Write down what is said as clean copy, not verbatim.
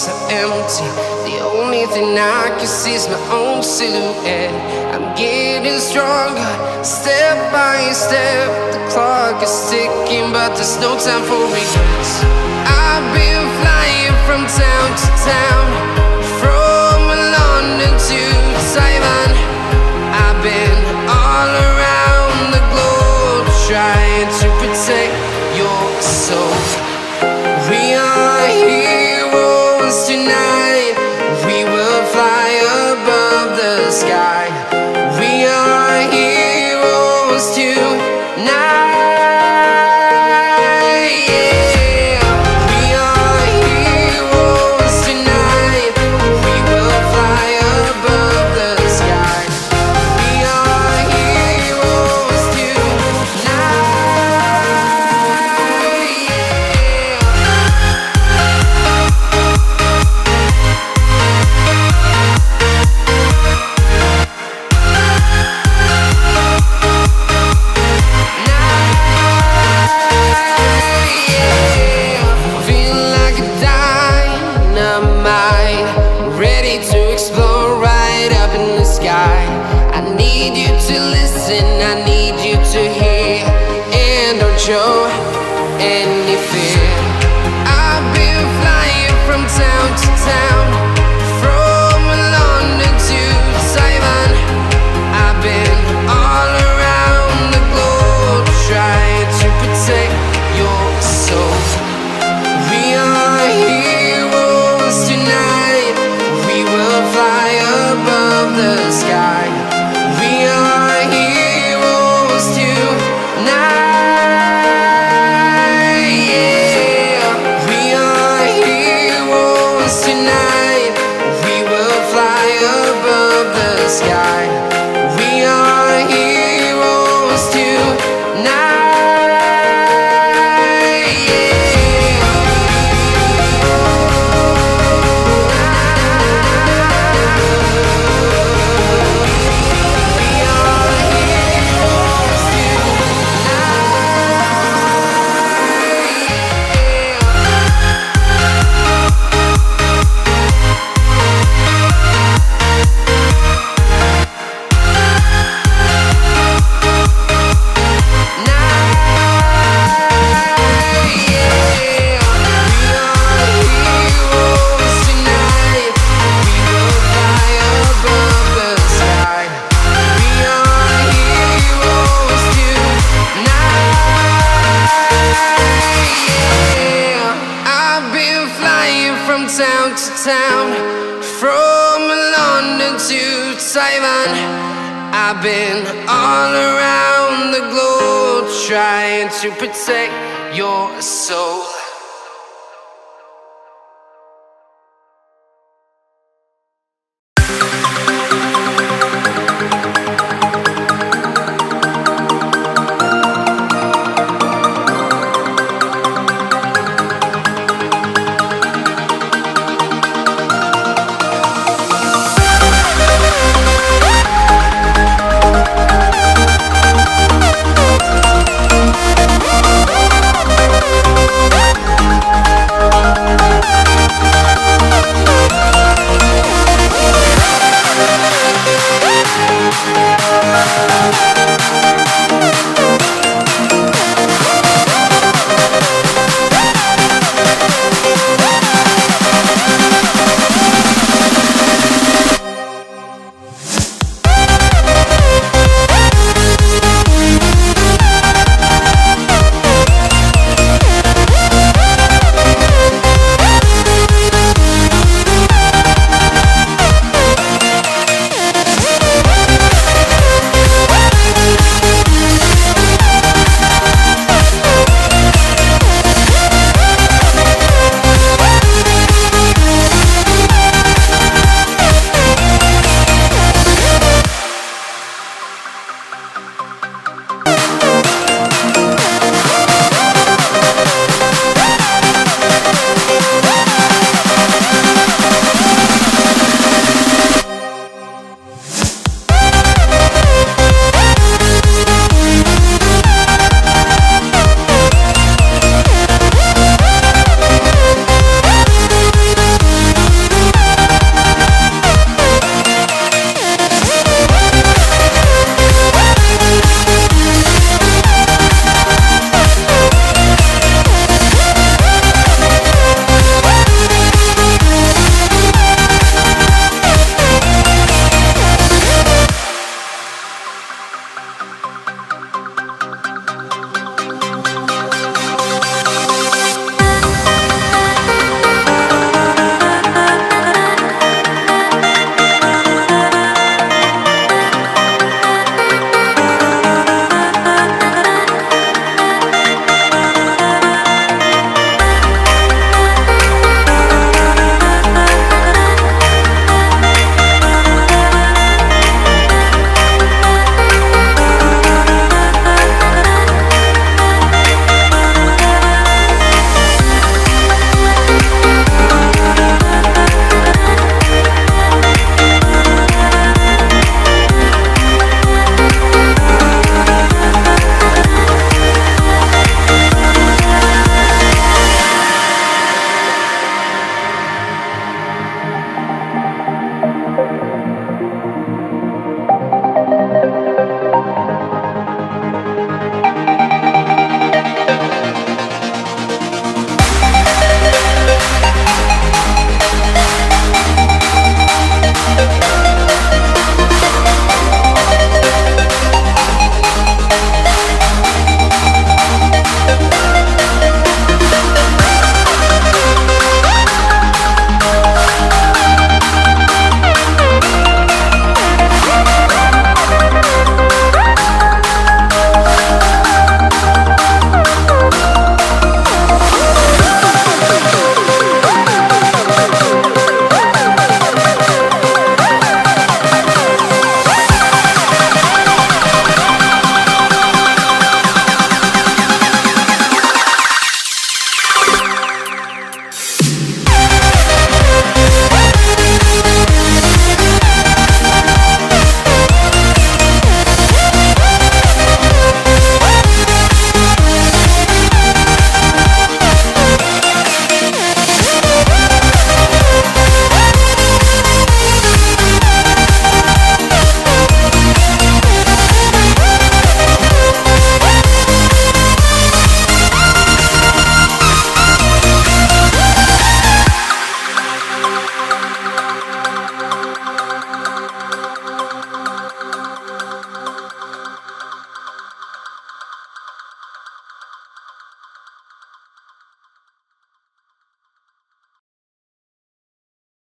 so empty. The only thing I can see is my own silhouette. I'm getting stronger, step by step. The clock is ticking, but there's no time for regrets. I've been flying from town to town, from London to Taiwan. I've been all around the globe, trying to protect your soul. We are heroes tonight. We will fly above the sky. We are heroes tonight. Yeah. We are heroes tonight. We will fly above the sky. We are heroes tonight. Feel like a dynamite, ready to explode right up in the sky. I need you to listen, I need you to hear, and don't show any fear. I've been flying from town to town, from London to Taiwan. I've been all around the globe, trying to protect your soul. We are heroes tonight. We will fly above the sky. We are heroes tonight. Yeah. We are heroes tonight. We will fly above the sky. We are heroes tonight. Yeah. We are heroes tonight. We will fly above the sky. We are heroes tonight. Yeah. I've been flying from town to town, from London to Taiwan. I've been all around the globe, trying to protect your soul.